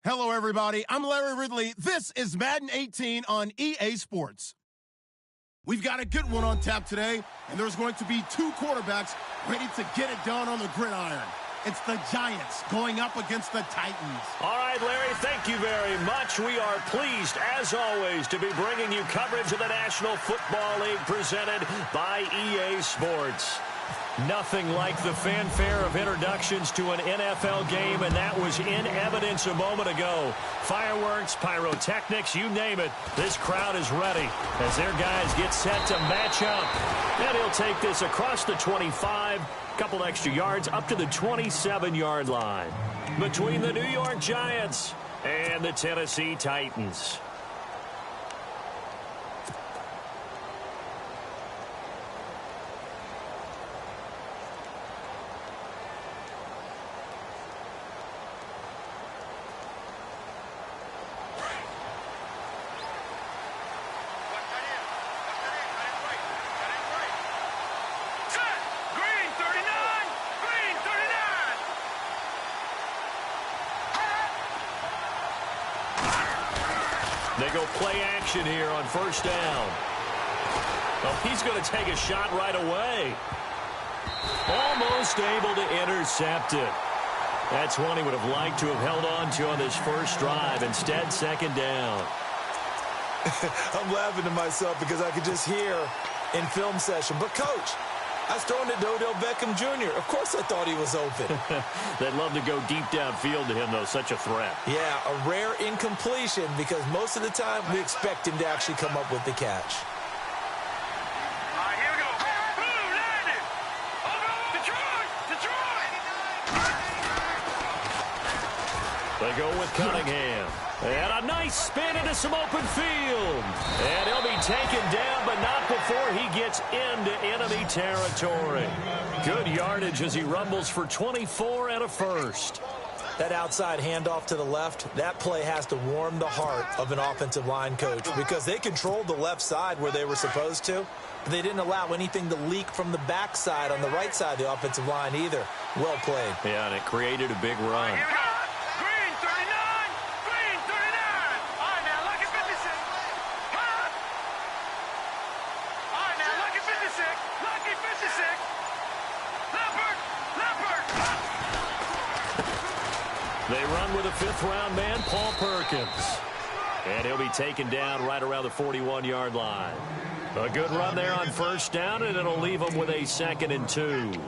Hello, everybody. I'm Larry Ridley. This is Madden 18 on EA Sports. We've got a good one on tap today, and there's going to be two quarterbacks ready to get it done on the gridiron. It's the Giants going up against the Titans. All right, Larry, thank you very much. We are pleased, as always, to be bringing you coverage of the National Football League presented by EA Sports. Nothing like the fanfare of introductions to an NFL game, and that was in evidence a moment ago. Fireworks, pyrotechnics, you name it. This crowd is ready as their guys get set to match up. And he'll take this across the 25, couple extra yards up to the 27-yard line between the New York Giants and the Tennessee Titans. They go play action here on first down. Oh, he's going to take a shot right away. Almost able to intercept it. That's one he would have liked to have held on to on this first drive. Instead, second down. I'm laughing to myself because I could just hear in film session, but coach, I was throwing it to Odell Beckham Jr. Of course I thought he was open. They'd love to go deep downfield to him, though. Such a threat. Yeah, a rare incompletion because most of the time we expect him to actually come up with the catch. All right, here we go. Boom, landed. Detroit. They go with Cunningham. And a nice spin into some open field. And he'll be taken down, but not before he gets into enemy territory. Good yardage as he rumbles for 24 and a first. That outside handoff to the left, that play has to warm the heart of an offensive line coach because they controlled the left side where they were supposed to. But they didn't allow anything to leak from the backside on the right side of the offensive line either. Well played. Yeah, and it created a big run. They run with a fifth-round man, Paul Perkins. And he'll be taken down right around the 41-yard line. A good run there on first down, and it'll leave them with a 2nd and 2.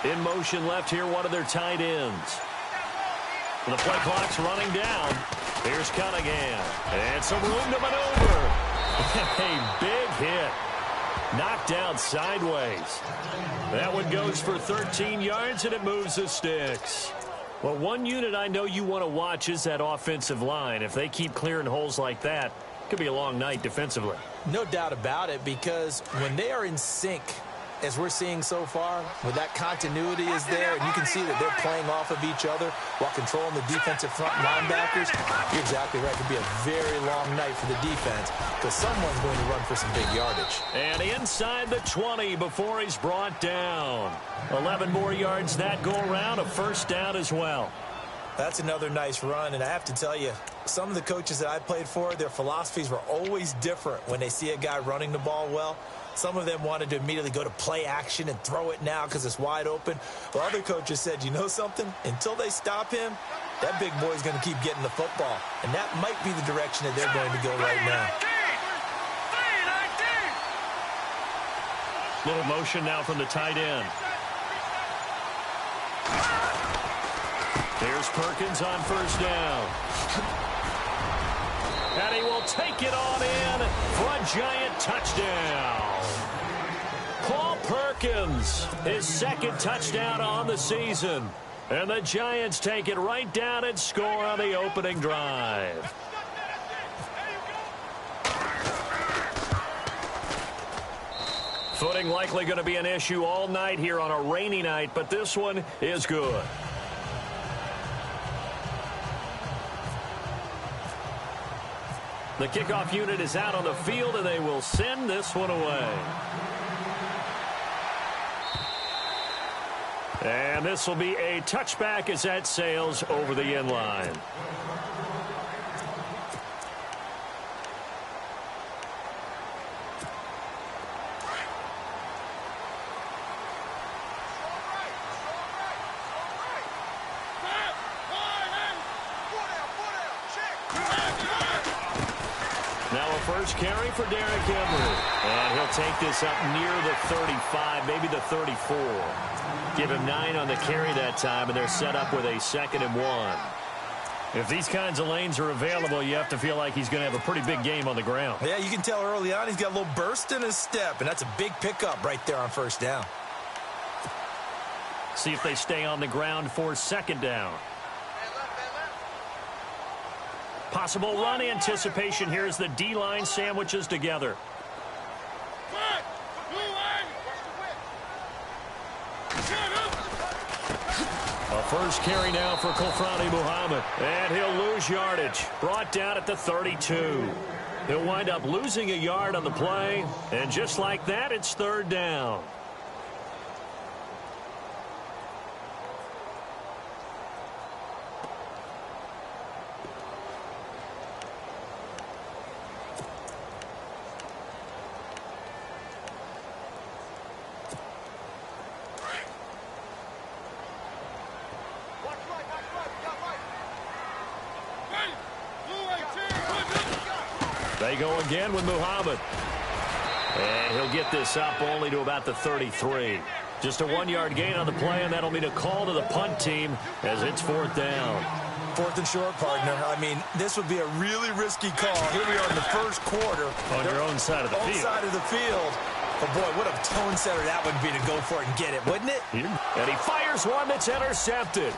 In motion left here, one of their tight ends. The play clock's running down. Here's Cunningham. And some room to maneuver. A big hit. Knocked down sideways. That one goes for 13 yards, and it moves the sticks. Well, one unit I know you want to watch is that offensive line. If they keep clearing holes like that, it could be a long night defensively. No doubt about it, because when they are in sync, as we're seeing so far, when that continuity is there, and you can see that they're playing off of each other while controlling the defensive front linebackers, you're exactly right. It could be a very long night for the defense because someone's going to run for some big yardage. And inside the 20 before he's brought down. 11 more yards that go around, a first down as well. That's another nice run, and I have to tell you, some of the coaches that I played for, their philosophies were always different when they see a guy running the ball well. Some of them wanted to immediately go to play action and throw it now because it's wide open. Well, other coaches said, you know something? Until they stop him, that big boy's going to keep getting the football. And that might be the direction that they're going to go right now. Little motion now from the tight end. Here's Perkins on first down. And he will take it on in for a giant touchdown. Paul Perkins, his second touchdown on the season. And the Giants take it right down and score on the opening drive. Footing likely going to be an issue all night here on a rainy night, but this one is good. The kickoff unit is out on the field, and they will send this one away. And this will be a touchback as that sails over the end line. Now a first carry for Derrick Henry. And he'll take this up near the 35, maybe the 34. Give him 9 on the carry that time, and they're set up with a 2nd and 1. If these kinds of lanes are available, you have to feel like he's going to have a pretty big game on the ground. Yeah, you can tell early on he's got a little burst in his step, and that's a big pickup right there on first down. See if they stay on the ground for 2nd down. Possible run anticipation here as the D-line sandwiches together. A first carry now for Kofrani Muhammad. And he'll lose yardage. Brought down at the 32. He'll wind up losing a yard on the play. And just like that, it's 3rd down. They go again with Muhammad. And he'll get this up only to about the 33. Just a 1-yard gain on the play, and that'll mean a call to the punt team as it's 4th down. 4th and short, partner. I mean, this would be a really risky call. Here we are in the first quarter. On your own side of the field. Side of the field. But, boy, what a tone setter that would be to go for it and get it, wouldn't it? And he fires one that's intercepted.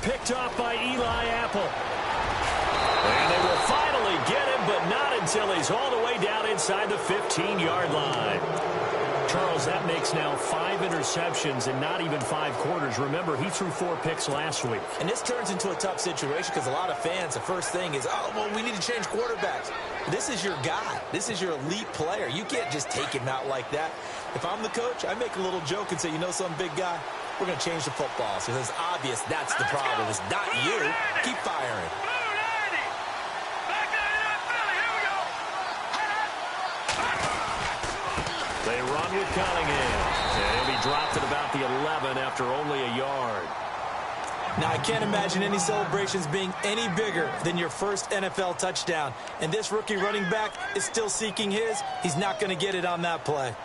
Picked off by Eli Apple. And they will finally get him, but not until he's all the way down inside the 15-yard line. Charles, that makes now 5 interceptions in not even 5 quarters. Remember, he threw 4 picks last week. And this turns into a tough situation because a lot of fans, the first thing is, oh, well, we need to change quarterbacks. This is your guy. This is your elite player. You can't just take him out like that. If I'm the coach, I make a little joke and say, you know some big guy, we're going to change the football. So it's obvious that's the problem. It's not you. Keep firing. They run with Cunningham. And he'll be dropped at about the 11 after only a yard. Now, I can't imagine any celebrations being any bigger than your first NFL touchdown. And this rookie running back is still seeking his. He's not going to get it on that play.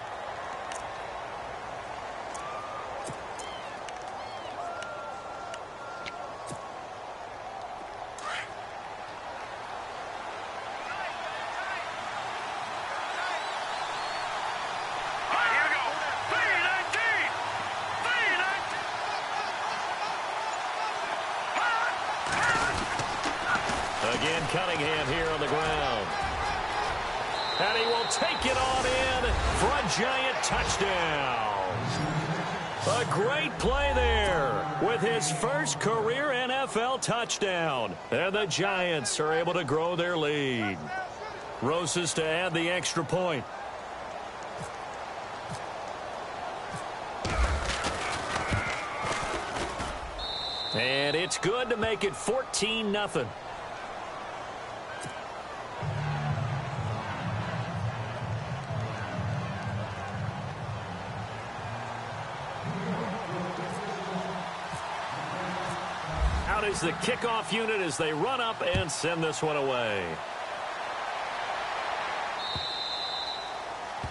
Again, Cunningham here on the ground. And he will take it on in for a giant touchdown. A great play there with his first career NFL touchdown. And the Giants are able to grow their lead. Roses to add the extra point. And it's good to make it 14-0. Out is the kickoff unit as they run up and send this one away.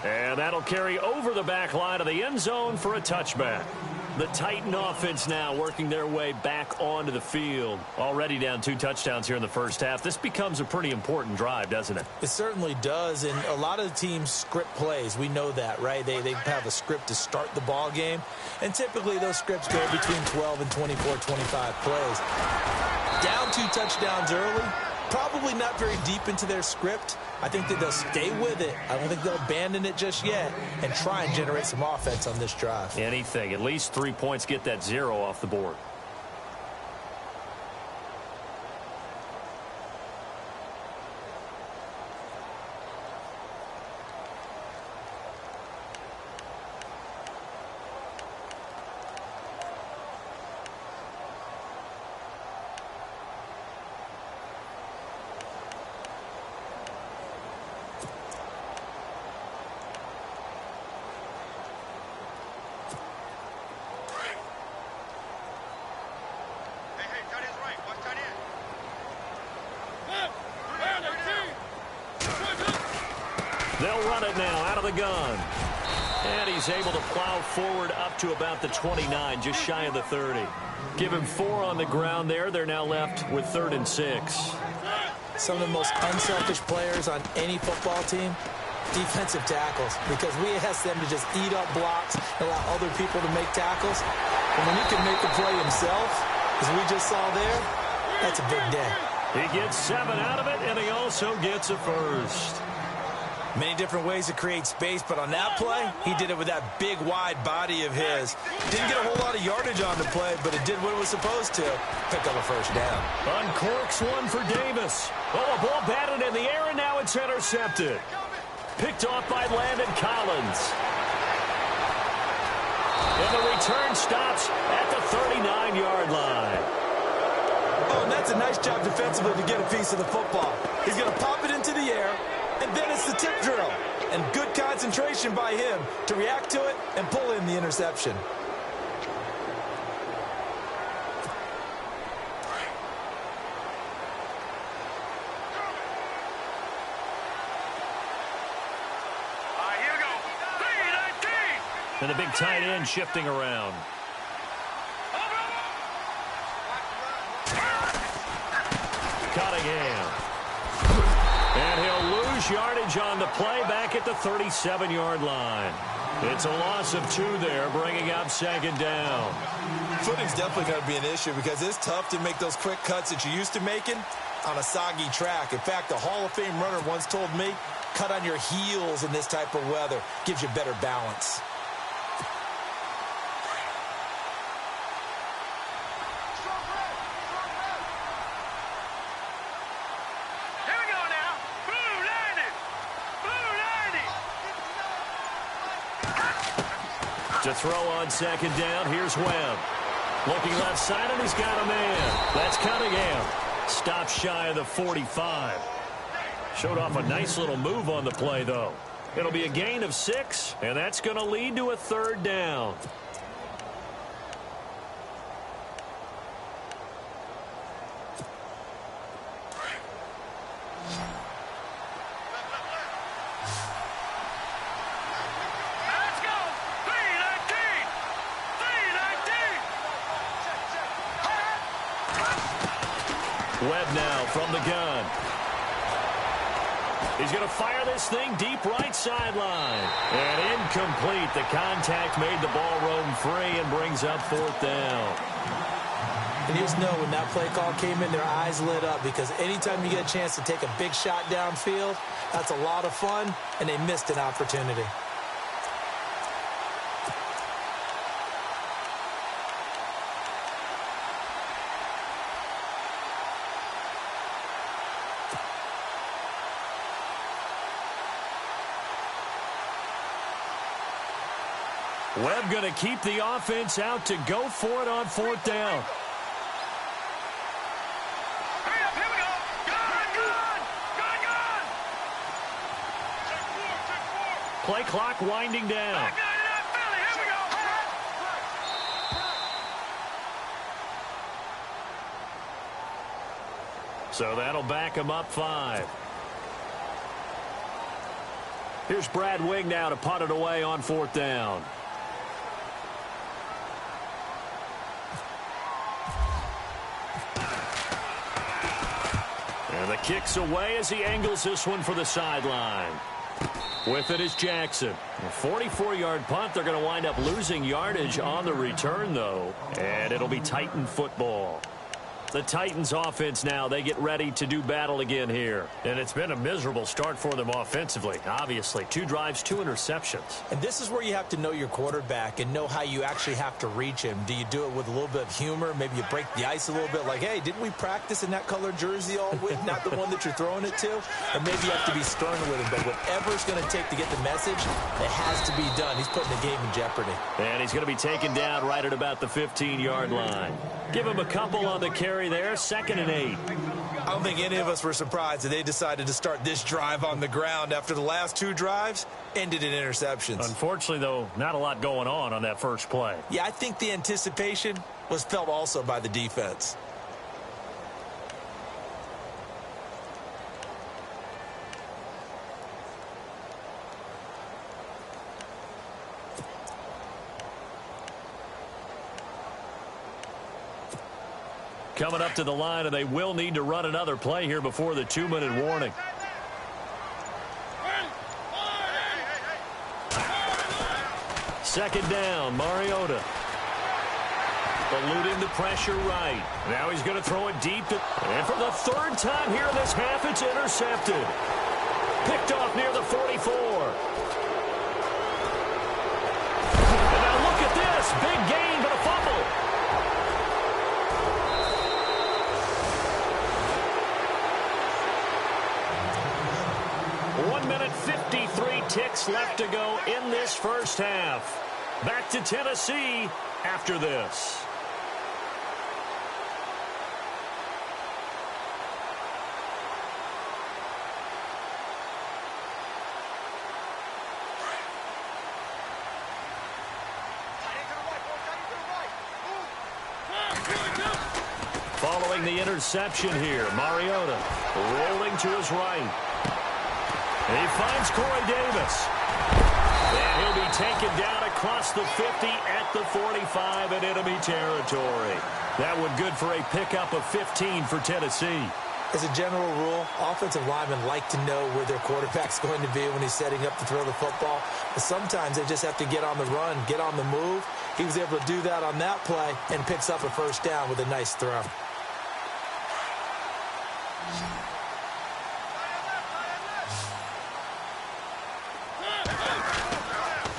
And that'll carry over the back line of the end zone for a touchback. The Titan offense now working their way back onto the field. Already down 2 touchdowns here in the first half. This becomes a pretty important drive, doesn't it? It certainly does, and a lot of the teams script plays. We know that, right? They have a script to start the ball game, and typically those scripts go between 12 and 24, 25 plays. Down 2 touchdowns early, probably not very deep into their script. I think that they'll stay with it. I don't think they'll abandon it just yet and try and generate some offense on this drive. Anything. At least 3 points, get that 0 off the board. They'll run it now out of the gun. And he's able to plow forward up to about the 29, just shy of the 30. Give him 4 on the ground there. They're now left with 3rd and 6. Some of the most unselfish players on any football team, defensive tackles, because we ask them to just eat up blocks and allow other people to make tackles. And when he can make a play himself, as we just saw there, that's a big day. He gets 7 out of it, and he also gets a first. Many different ways to create space, but on that play, he did it with that big, wide body of his. Didn't get a whole lot of yardage on the play, but it did what it was supposed to. Pick up a first down. Uncorks one for Davis. Oh, a ball batted in the air, and now it's intercepted. Picked off by Landon Collins. And the return stops at the 39-yard line. Oh, and that's a nice job defensively to get a piece of the football. He's going to pop it into the air, and then it's the tip drill. And good concentration by him to react to it and pull in the interception. Here we go. 3-19. And the big tight end shifting around. Cunningham. And he'll lose yardage on the play back at the 37-yard line. It's a loss of 2 there, bringing up 2nd down. Footing's definitely going to be an issue because it's tough to make those quick cuts that you're used to making on a soggy track. In fact, the Hall of Fame runner once told me, cut on your heels in this type of weather. Gives you better balance. To throw on 2nd down, here's Webb. Looking left side, and he's got a man. That's Cunningham. Stops shy of the 45. Showed off a nice little move on the play, though. It'll be a gain of 6, and that's going to lead to a 3rd down. Webb now from the gun. He's going to fire this thing deep right sideline. And incomplete. The contact made the ball roam free and brings up 4th down. And you just know when that play call came in, their eyes lit up because anytime you get a chance to take a big shot downfield, that's a lot of fun, and they missed an opportunity. Webb going to keep the offense out to go for it on 4th down. Hurry up, here we go. Gun. Take 4. Play clock winding down. Here we go. So that'll back him up 5. Here's Brad Wing now to punt it away on 4th down. And the kick's away as he angles this one for the sideline. With it is Jackson. A 44-yard punt. They're going to wind up losing yardage on the return, though. And it'll be Titan football. The Titans offense now, they get ready to do battle again here. And it's been a miserable start for them offensively. Obviously, 2 drives, 2 interceptions. And this is where you have to know your quarterback and know how you actually have to reach him. Do you do it with a little bit of humor? Maybe you break the ice a little bit like, hey, didn't we practice in that colored jersey all week? Not the one that you're throwing it to? Or maybe you have to be stern with him. But whatever it's going to take to get the message, it has to be done. He's putting the game in jeopardy. And he's going to be taken down right at about the 15-yard line. Give him a couple on the carry there, 2nd and 8. I don't think any of us were surprised that they decided to start this drive on the ground after the last 2 drives ended in interceptions. Unfortunately, though, not a lot going on that first play. Yeah, I think the anticipation was felt also by the defense. Coming up to the line, and they will need to run another play here before the 2-minute warning. Second down, Mariota. Eluding the pressure right. Now he's going to throw it deep. And for the 3rd time here in this half, it's intercepted. Picked off near the 44. And now look at this. Big gain, but a fumble. 1 minute, 53 ticks left to go in this first half. Back to Tennessee after this. Following the interception here, Mariota rolling to his right. He finds Corey Davis. And he'll be taken down across the 50 at the 45 in enemy territory. That one good for a pickup of 15 for Tennessee. As a general rule, offensive linemen like to know where their quarterback's going to be when he's setting up to throw the football. But sometimes they just have to get on the run, get on the move. He was able to do that on that play and picks up a first down with a nice throw.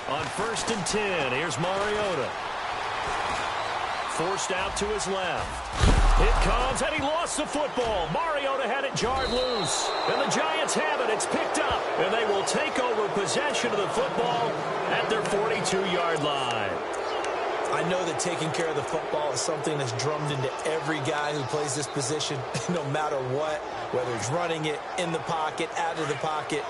On 1st and 10, here's Mariota. Forced out to his left. It comes, and he lost the football. Mariota had it jarred loose. And the Giants have it. It's picked up. And they will take over possession of the football at their 42-yard line. I know that taking care of the football is something that's drummed into every guy who plays this position, no matter what, whether it's running it, in the pocket, out of the pocket.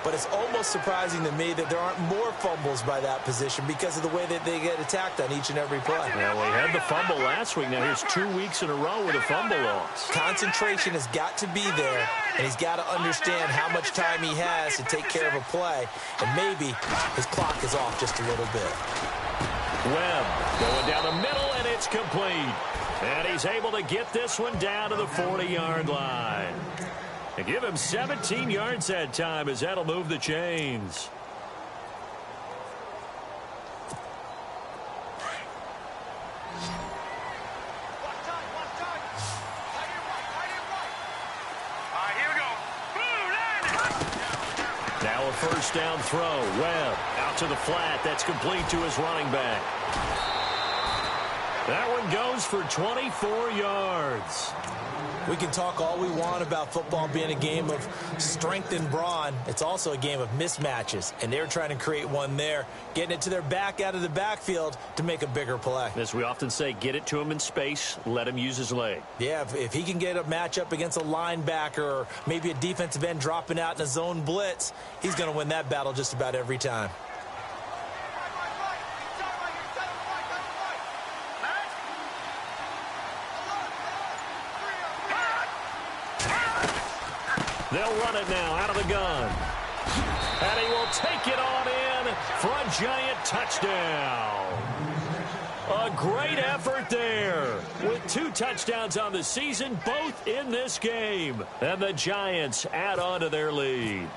But it's almost surprising to me that there aren't more fumbles by that position because of the way that they get attacked on each and every play. Yeah, we had the fumble last week. Now here's 2 weeks in a row with a fumble loss. Concentration has got to be there, and he's got to understand how much time he has to take care of a play. And maybe his clock is off just a little bit. Webb going down the middle, and it's complete. And he's able to get this one down to the 40-yard line. And give him 17 yards that time, as that'll move the chains. Now a first down throw. Webb out to the flat. That's complete to his running back. That one goes for 24 yards. We can talk all we want about football being a game of strength and brawn. It's also a game of mismatches, and they're trying to create one there, getting it to their back out of the backfield to make a bigger play. As we often say, get it to him in space, let him use his leg. Yeah, if he can get a matchup against a linebacker or maybe a defensive end dropping out in a zone blitz, he's going to win that battle just about every time. They'll run it now out of the gun. And he will take it on in for a giant touchdown. A great effort there. With 2 touchdowns on the season, both in this game. And the Giants add on to their lead.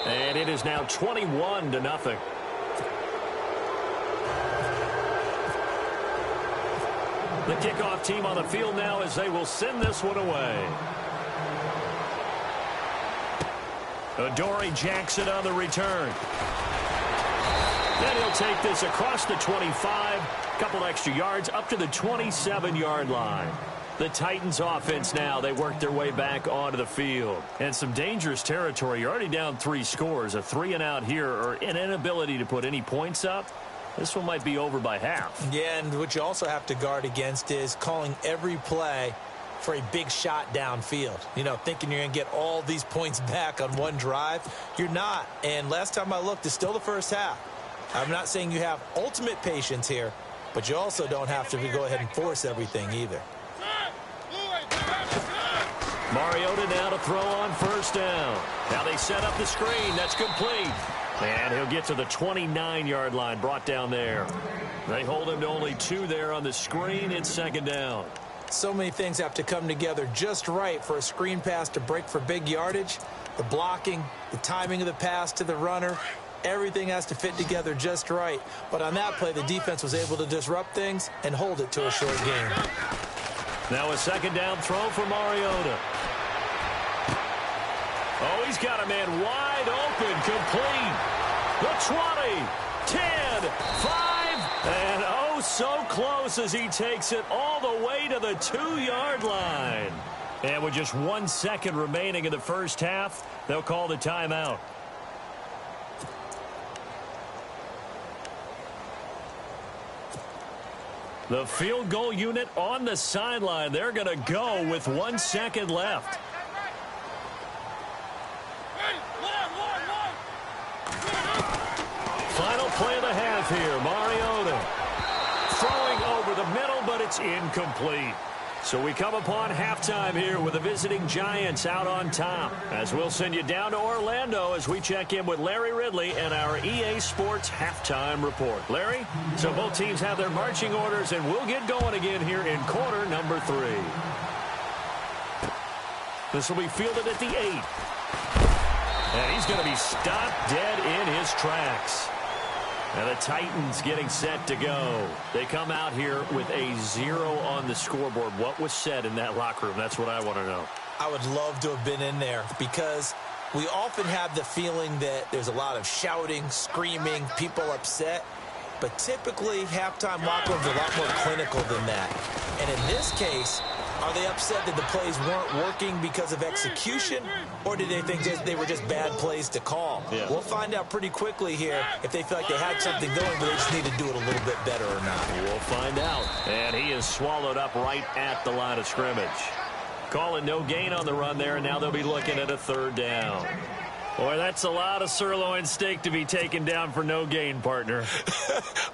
And it is now 21-0. The kickoff team on the field now as they will send this one away. Adoree Jackson on the return. Then he'll take this across the 25, couple extra yards up to the 27-yard line. The Titans offense now, they work their way back onto the field. And some dangerous territory. You're already down 3 scores. A 3-and-out here or an inability to put any points up. This one might be over by half. Yeah, and what you also have to guard against is calling every play for a big shot downfield. You know, thinking you're going to get all these points back on one drive. You're not. And last time I looked, it's still the first half. I'm not saying you have ultimate patience here, but you also don't have to go ahead and force everything either. Mariota now to throw on first down. Now they set up the screen. That's complete. And he'll get to the 29-yard line, brought down there. They hold him to only 2 there on the screen. It's second down. So many things have to come together just right for a screen pass to break for big yardage. The blocking, the timing of the pass to the runner, everything has to fit together just right. But on that play, the defense was able to disrupt things and hold it to a short game. Now a second down throw for Mariota. Oh, he's got a man wide open, complete. The 20, 10, 5, and oh, so close as he takes it all the way to the 2-yard line. And with just 1 second remaining in the first half, they'll call the timeout. The field goal unit on the sideline. They're going to go with 1 second left. Final play of the half here. Mariota throwing over the middle, but it's incomplete. So we come upon halftime here with the visiting Giants out on top. As we'll send you down to Orlando as we check in with Larry Ridley and our EA Sports halftime report. Larry, so both teams have their marching orders, and we'll get going again here in quarter number 3. This will be fielded at the 8. And he's going to be stopped dead in his tracks. And the Titans getting set to go. They come out here with a 0 on the scoreboard. What was said in that locker room? That's what I want to know. I would love to have been in there because we often have the feeling that there's a lot of shouting, screaming, people upset. But typically, halftime locker rooms are a lot more clinical than that. And in this case, are they upset that the plays weren't working because of execution, or did they think they were just bad plays to call? Yeah. We'll find out pretty quickly here if they feel like they had something going, but they just need to do it a little bit better or not. We'll find out. And he is swallowed up right at the line of scrimmage. Calling no gain on the run there, and now they'll be looking at a 3rd down. Boy, that's a lot of sirloin steak to be taken down for no gain, partner.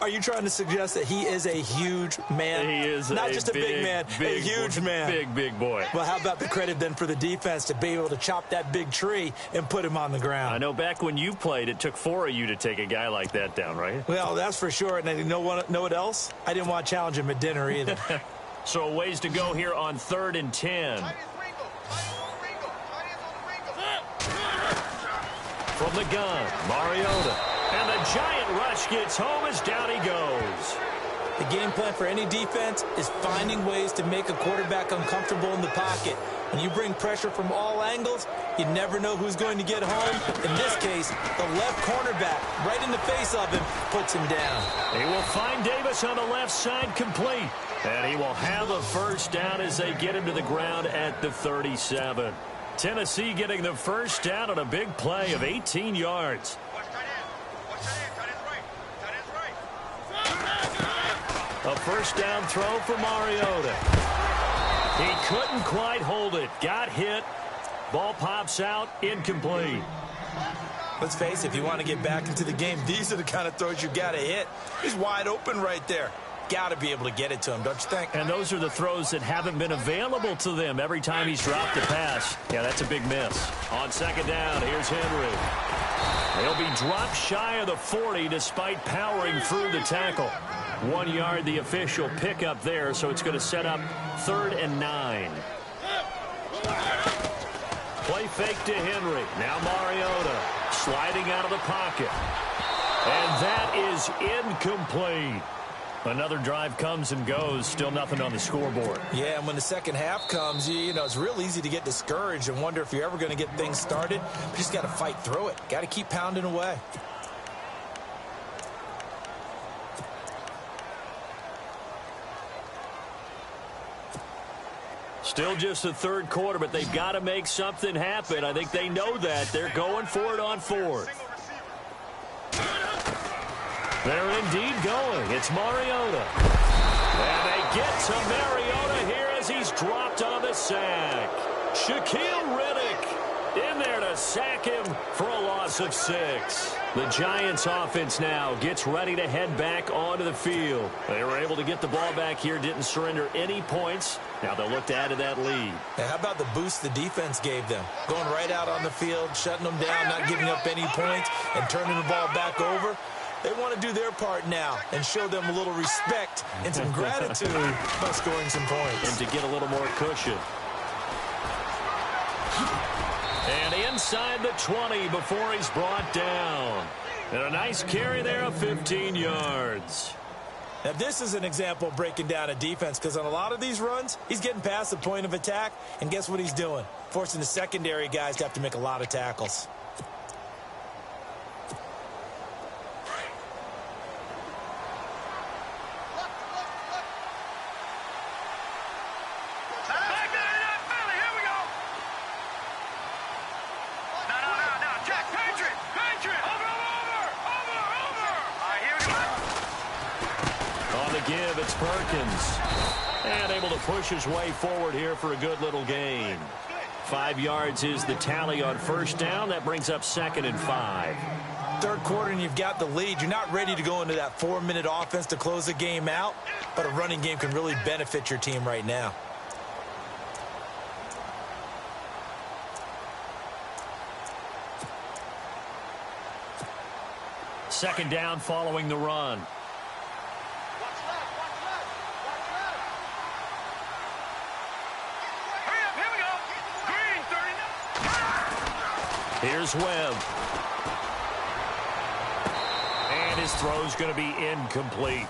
Are you trying to suggest that he is a huge man? He is not just a big man, a huge man. Big boy. Well, how about the credit then for the defense to be able to chop that big tree and put him on the ground? I know back when you played, it took 4 of you to take a guy like that down, right? Well, that's for sure. And you know what else? I didn't want to challenge him at dinner either. So a ways to go here on 3rd and 10. From the gun, Mariota. And the giant rush gets home as down he goes. The game plan for any defense is finding ways to make a quarterback uncomfortable in the pocket. When you bring pressure from all angles, you never know who's going to get home. In this case, the left cornerback, right in the face of him, puts him down. He will find Davis on the left side, complete. And he will have a 1st down as they get him to the ground at the 37. Tennessee getting the 1st down on a big play of 18 yards. A 1st down throw for Mariota. He couldn't quite hold it. Got hit. Ball pops out. Incomplete. Let's face it, if you want to get back into the game, these are the kind of throws you got to hit. He's wide open right there. Got to be able to get it to him, don't you think? And those are the throws that haven't been available to them every time he's dropped a pass. Yeah, that's a big miss. On 2nd down, here's Henry. He'll be dropped shy of the 40 despite powering through the tackle. 1 yard, the official pickup there, so it's going to set up 3rd and 9. Play fake to Henry. Now Mariota sliding out of the pocket. And that is incomplete. Another drive comes and goes. Still nothing on the scoreboard. Yeah, and when the second half comes, you know, it's real easy to get discouraged and wonder if you're ever going to get things started. You just got to fight through it. Got to keep pounding away. Still just the 3rd quarter, but they've got to make something happen. I think they know that. They're going for it on 4th. They're indeed going. It's Mariota. And they get to Mariota here as he's dropped on the sack. Shaquille Riddick in there to sack him for a loss of 6. The Giants offense now gets ready to head back onto the field. They were able to get the ball back here, didn't surrender any points. Now they'll look to add to that lead. Now, how about the boost the defense gave them? Going right out on the field, shutting them down, not giving up any points, and turning the ball back over. They want to do their part now and show them a little respect and some gratitude by scoring some points. And to get a little more cushion. And inside the 20 before he's brought down. And a nice carry there of 15 yards. Now, this is an example of breaking down a defense because on a lot of these runs, he's getting past the point of attack, and guess what he's doing? Forcing the secondary guys to have to make a lot of tackles. And able to push his way forward here for a good little gain. 5 yards is the tally on 1st down. That brings up 2nd and 5. 3rd quarter and you've got the lead. You're not ready to go into that 4-minute offense to close the game out, but a running game can really benefit your team right now. Second down following the run. Here's Webb. And his throw's going to be incomplete.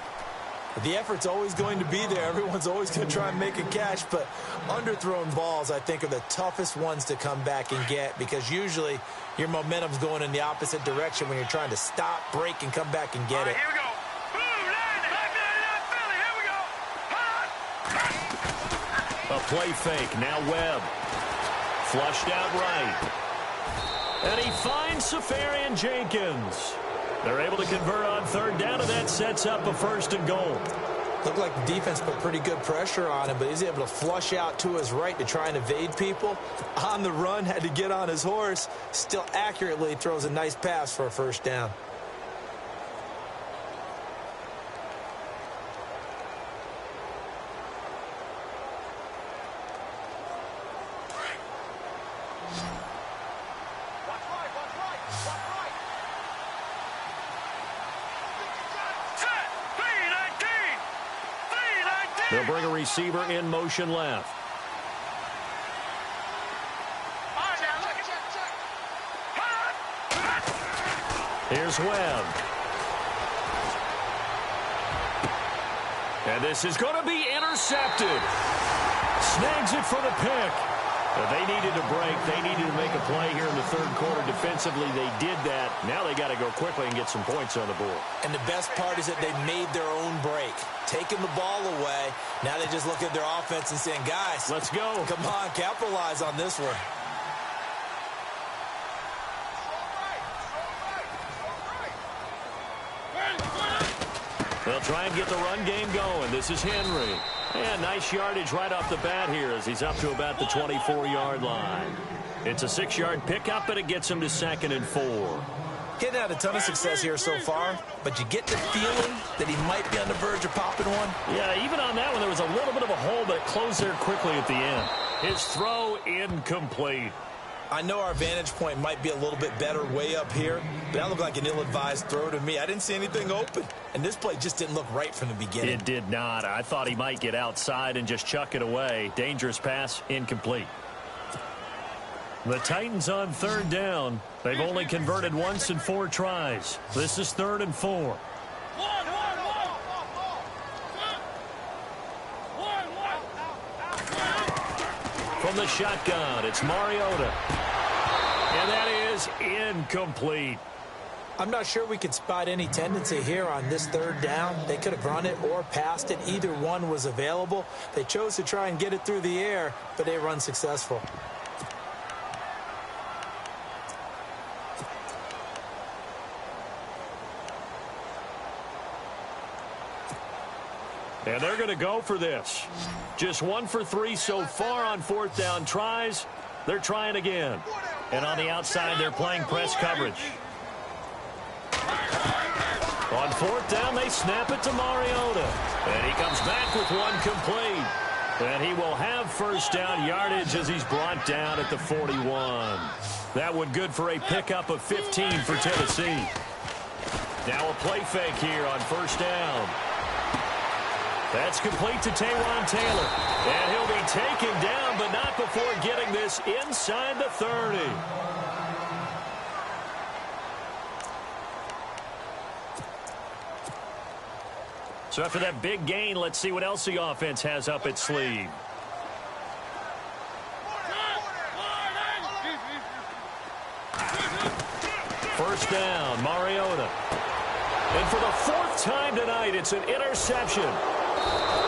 The effort's always going to be there. Everyone's always going to try and make a catch, but underthrown balls, I think, are the toughest ones to come back and get because usually your momentum's going in the opposite direction when you're trying to stop, break, and come back and get it. Here we go. Philly. Here we go. A play fake. Now Webb. Flushed out right. And he finds Safarian Jenkins. They're able to convert on 3rd down, and that sets up a 1st and goal. Looked like the defense put pretty good pressure on him, but he's able to flush out to his right to try and evade people. On the run, had to get on his horse. Still accurately throws a nice pass for a 1st down. They'll bring a receiver in motion left. Here's Webb. And this is going to be intercepted. Snags it for the pick. They needed to break. They needed to make a play here in the 3rd quarter. Defensively, they did that. Now they got to go quickly and get some points on the board. And the best part is that they made their own break. Taking the ball away. Now they just look at their offense and saying, guys, let's go. Come on, capitalize on this one. They'll try and get the run game going. This is Henry. And nice yardage right off the bat here as he's up to about the 24-yard line. It's a 6-yard pickup, and it gets him to 2nd and 4. Getting had a ton of success here so far, but you get the feeling that he might be on the verge of popping one. Yeah, even on that one, there was a little bit of a hole, but it closed there quickly at the end. His throw incomplete. I know our vantage point might be a little bit better way up here, but that looked like an ill-advised throw to me. I didn't see anything open, and this play just didn't look right from the beginning. It did not. I thought he might get outside and just chuck it away. Dangerous pass, incomplete. The Titans on third down. They've only converted once in 4 tries. This is 3rd and 4. From the shotgun, it's Mariota. And that is incomplete. I'm not sure we could spot any tendency here on this 3rd down. They could have run it or passed it. Either one was available. They chose to try and get it through the air, but they were unsuccessful. And they're going to go for this. Just 1 for 3 so far on 4th down tries. They're trying again. And on the outside, they're playing press coverage. On 4th down, they snap it to Mariota. And he comes back with 1 complete. And he will have 1st down yardage as he's brought down at the 41. That one good for a pickup of 15 for Tennessee. Now a play fake here on 1st down. That's complete to Taywan Taylor. And he'll be taken down, but not before getting this inside the 30. So after that big gain, let's see what else the offense has up its sleeve. First down, Mariota. And for the 4th time tonight, it's an interception.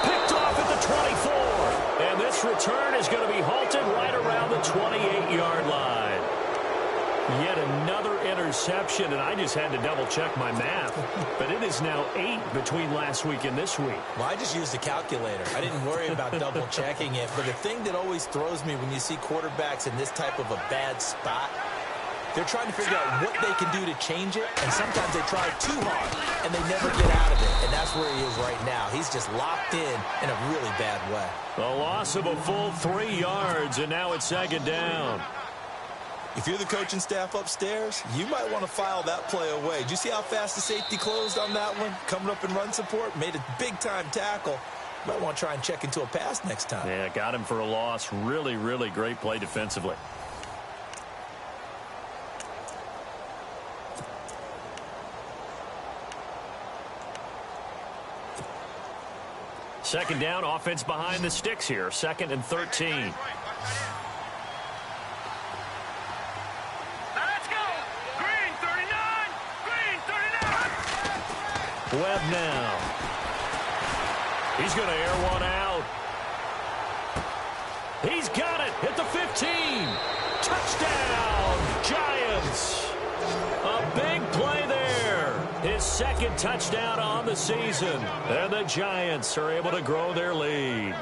Picked off at the 24. And this return is going to be halted right around the 28-yard line. Yet another interception, and I just had to double-check my math. But it is now 8 between last week and this week. Well, I just used a calculator. I didn't worry about double-checking it. But the thing that always throws me when you see quarterbacks in this type of a bad spot, they're trying to figure out what they can do to change it, and sometimes they try too hard, and they never get out of it, and that's where he is right now. He's just locked in a really bad way. A loss of a full 3 yards, and now it's 2nd down. If you're the coaching staff upstairs, you might want to file that play away. Did you see how fast the safety closed on that one? Coming up in run support, made a big-time tackle. Might want to try and check into a pass next time. Yeah, got him for a loss. Really, really great play defensively. Second down, offense behind the sticks here. 2nd and 13. Now let's go. Green 39. Green 39. Webb now. He's going to air one out. He's got it at the 15. Touchdown, Giants. A big play there. His 2nd touchdown on the season. And the Giants are able to grow their lead.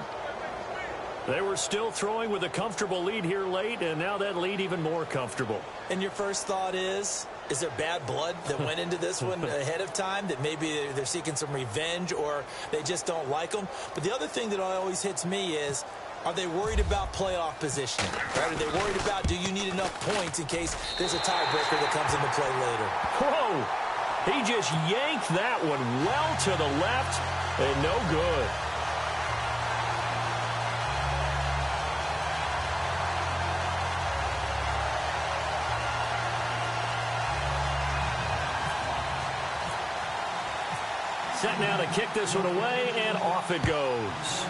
They were still throwing with a comfortable lead here late, and now that lead even more comfortable. And your first thought is there bad blood that went into this one ahead of time, that maybe they're seeking some revenge or they just don't like them? But the other thing that always hits me is, are they worried about playoff positioning? Right? Are they worried about, do you need enough points in case there's a tiebreaker that comes into play later? Whoa! He just yanked that one well to the left, and no good. Set now to kick this one away, and off it goes.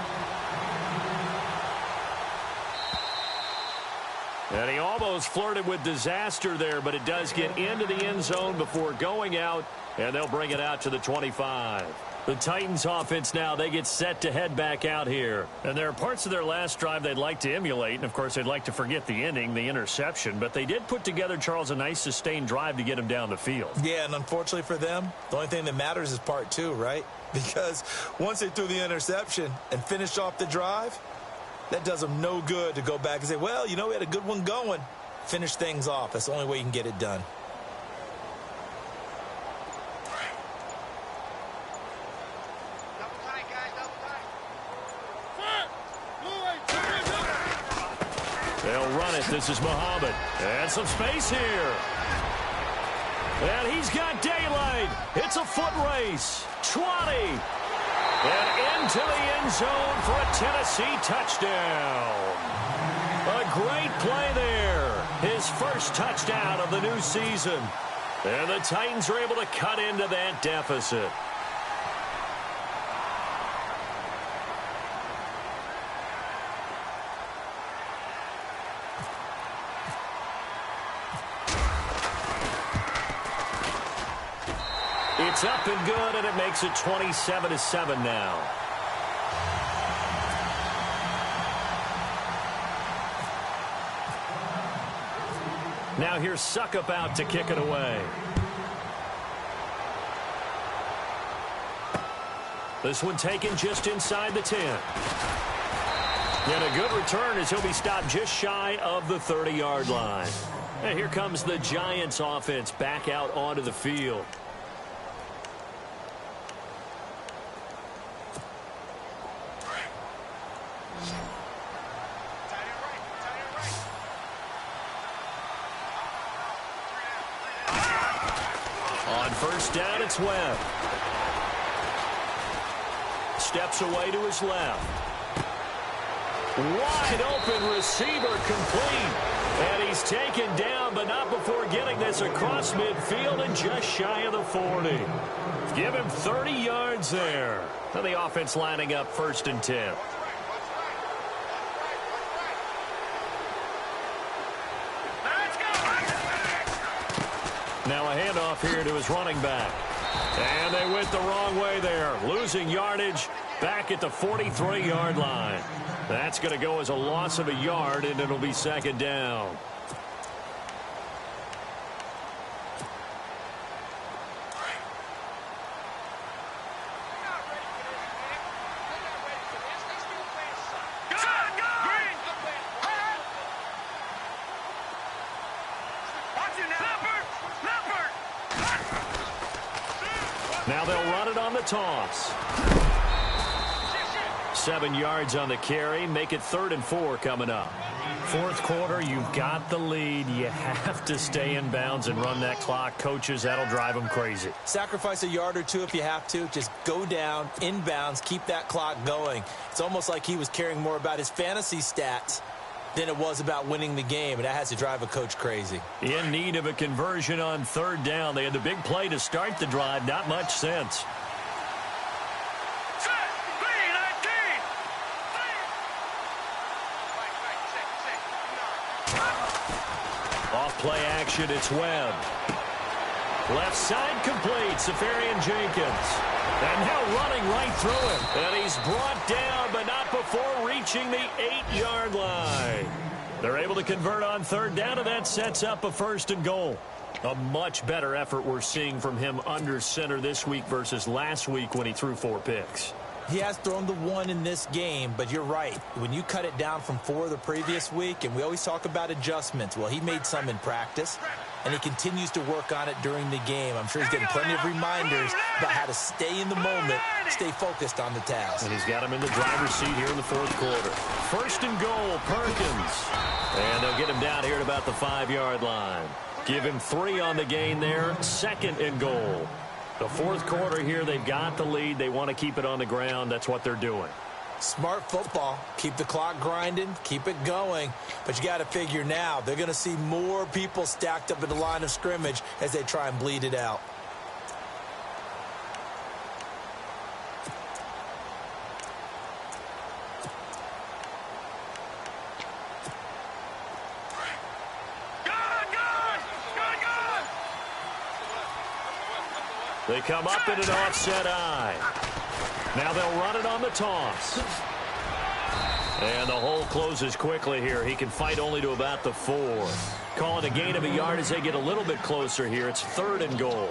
And he almost flirted with disaster there, but it does get into the end zone before going out, and they'll bring it out to the 25. The Titans offense now, they get set to head back out here. And there are parts of their last drive they'd like to emulate, and of course they'd like to forget the ending, the interception, but they did put together, Charles, a nice sustained drive to get him down the field. Yeah, and unfortunately for them, the only thing that matters is part 2, right? Because once they threw the interception and finished off the drive, that does them no good to go back and say, well, you know, we had a good one going. Finish things off. That's the only way you can get it done. Double tight, guys. Double tight. They'll run it. This is Muhammad. And some space here. And he's got daylight. It's a foot race. 20. And into the end zone for a Tennessee touchdown. A great play there. His first touchdown of the new season. And the Titans are able to cut into that deficit. It's up and good, and it makes it 27-7 now. Now here's Suckup out to kick it away. This one taken just inside the 10. And a good return as he'll be stopped just shy of the 30-yard line. And here comes the Giants offense back out onto the field. On first down, it's Webb. Steps away to his left. Wide open receiver complete. And he's taken down, but not before getting this across midfield and just shy of the 40. Give him 30 yards there. So the offense lining up 1st and 10. Now a handoff here to his running back. And they went the wrong way there. Losing yardage back at the 43-yard line. That's going to go as a loss of a yard, and it'll be 2nd down. Now they'll run it on the toss. 7 yards on the carry. Make it 3rd and 4 coming up. 4th quarter, you've got the lead. You have to stay in bounds and run that clock. Coaches, that'll drive them crazy. Sacrifice a yard or two if you have to. Just go down, in bounds, keep that clock going. It's almost like he was caring more about his fantasy stats than it was about winning the game, and that has to drive a coach crazy. In need of a conversion on 3rd down. They had the big play to start the drive. Not much sense. Off play action, it's Webb. Left side complete, Safarian Jenkins. And now running right through him. And he's brought down, but not before reaching the 8-yard line. They're able to convert on 3rd down, and that sets up a 1st and goal. A much better effort we're seeing from him under center this week versus last week when he threw 4 picks. He has thrown the 1 in this game, but you're right. When you cut it down from 4 the previous week, and we always talk about adjustments, well, he made some in practice, and he continues to work on it during the game. I'm sure he's getting plenty of reminders about how to stay in the moment, stay focused on the task. And he's got him in the driver's seat here in the 4th quarter. 1st and goal, Perkins. And they'll get him down here at about the 5-yard line. Give him 3 on the gain there. 2nd and goal. The 4th quarter here, they've got the lead. They want to keep it on the ground. That's what they're doing. Smart football. Keep the clock grinding. Keep it going. But you got to figure now, they're going to see more people stacked up in the line of scrimmage as they try and bleed it out. They come up in an offset eye. Now they'll run it on the toss. And the hole closes quickly here. He can fight only to about the 4. Call it a gain of a yard as they get a little bit closer here. It's 3rd and goal.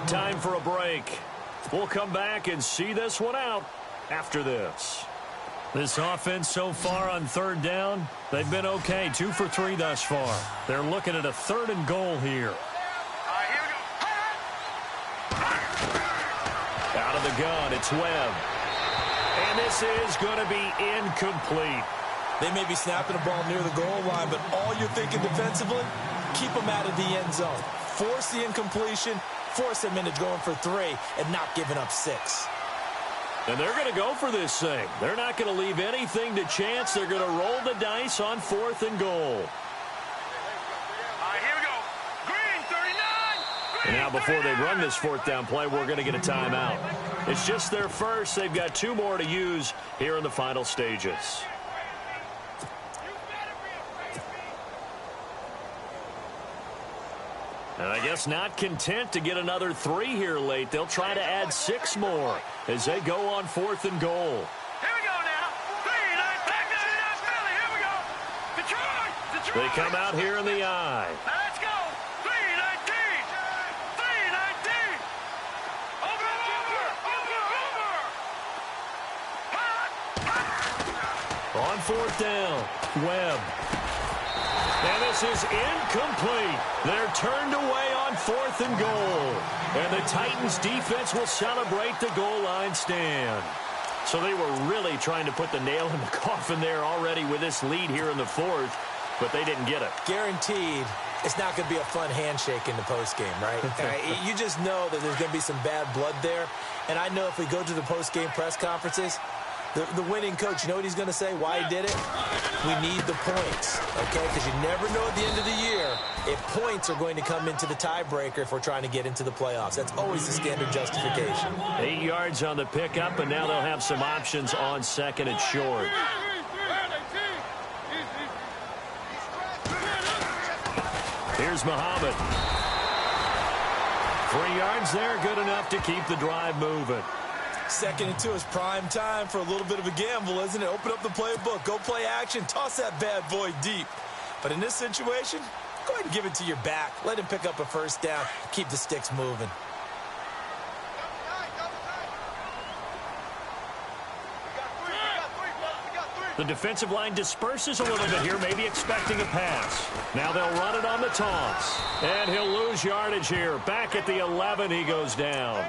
Time for a break. We'll come back and see this one out after this. This offense so far on third down, they've been okay. 2 for 3 thus far. They're looking at a 3rd and goal here. Here we go. Out of the gun, it's Webb. And this is going to be incomplete. They may be snapping the ball near the goal line, but all you're thinking defensively, keep them out of the end zone. Force the incompletion, force them into going for 3, and not giving up 6. And they're going to go for this thing. They're not going to leave anything to chance. They're going to roll the dice on 4th and goal. Here we go. Green, 39. And now before they run this 4th down play, we're going to get a timeout. It's just their first. They've got 2 more to use here in the final stages. And I guess not content to get another 3 here late. They'll try to add 6 more as they go on 4th and goal. Here we go now. 3-9, Philly. Here we go. Detroit. They come out here in the eye. Now let's go. 3-19. 3-19. Over. On 4th down, Webb. And this is incomplete. They're turned away on 4th and goal. And the Titans defense will celebrate the goal line stand. So they were really trying to put the nail in the coffin there already with this lead here in the 4th, but they didn't get it. Guaranteed it's not going to be a fun handshake in the postgame, right? You just know that there's going to be some bad blood there. And I know if we go to the postgame press conferences, the winning coach, you know what he's going to say, why he did it? We need the points, okay? Because you never know at the end of the year if points are going to come into the tiebreaker if we're trying to get into the playoffs. That's always the standard justification. 8 yards on the pickup, and now they'll have some options on 2nd and short. Here's Muhammad. 3 yards there, good enough to keep the drive moving. 2nd and 2 is prime time for a little bit of a gamble, isn't it? Open up the playbook, go play action, toss that bad boy deep. But in this situation, go ahead and give it to your back. Let him pick up a 1st down, keep the sticks moving. The defensive line disperses a little bit here, maybe expecting a pass. Now they'll run it on the toss. And he'll lose yardage here. Back at the 11, he goes down.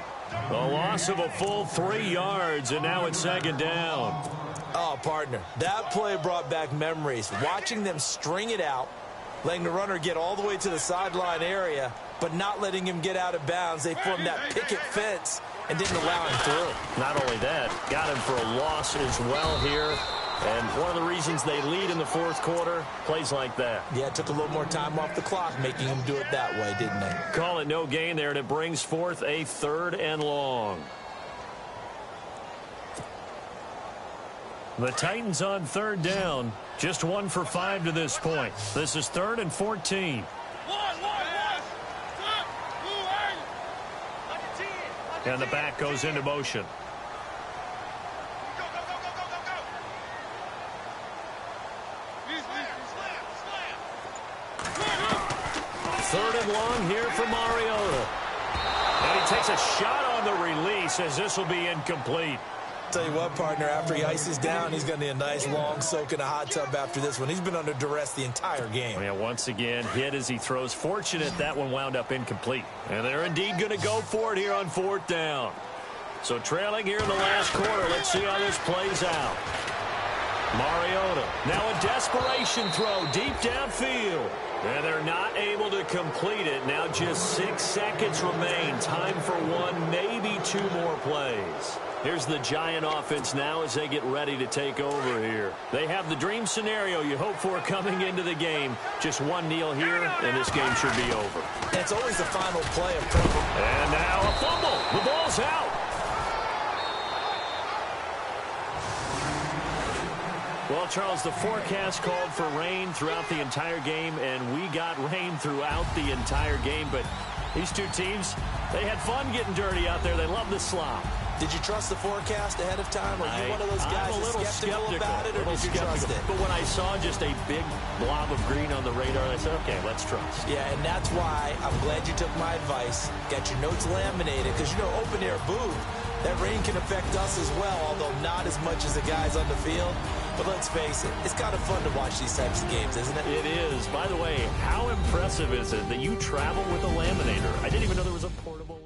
A loss of a full 3 yards, and now it's 2nd down. Oh, partner, that play brought back memories. Watching them string it out, letting the runner get all the way to the sideline area, but not letting him get out of bounds. They formed that picket fence and didn't allow him through. Not only that, got him for a loss as well here. And one of the reasons they lead in the 4th quarter, plays like that. Yeah, it took a little more time off the clock, making him do it that way, didn't they? Call it no gain there, and it brings forth a 3rd and long. The Titans on 3rd down, just 1 for 5 to this point. This is 3rd and 14. And the back goes into motion. Third and long here for Mariota. And he takes a shot on the release as this will be incomplete. Tell you what, partner, after he ices down, he's going to need a nice long soak in a hot tub after this one. He's been under duress the entire game. Yeah, once again, hit as he throws. Fortunate that one wound up incomplete. And they're indeed going to go for it here on 4th down. So trailing here in the last quarter. Let's see how this plays out. Mariota, now a desperation throw deep downfield. And they're not able to complete it. Now just 6 seconds remain. Time for 1, maybe 2 more plays. Here's the Giant offense now as they get ready to take over here. They have the dream scenario you hope for coming into the game. Just 1 kneel here, and this game should be over. And it's always the final play of purple. And now a fumble. The ball's out. Well, Charles, the forecast called for rain throughout the entire game, and we got rain throughout the entire game. But these two teams, they had fun getting dirty out there. They love the slop. Did you trust the forecast ahead of time? Are you one of those guys I'm a little skeptical about it, or did you trust it? But when I saw just a big blob of green on the radar, I said, okay, let's trust. Yeah, and that's why I'm glad you took my advice. Got your notes laminated, because, you know, open-air booth, That rain can affect us as well, although not as much as the guys on the field. But let's face it, it's kind of fun to watch these types of games, isn't it? It is. By the way, how impressive is it that you travel with a laminator? I didn't even know there was a portable...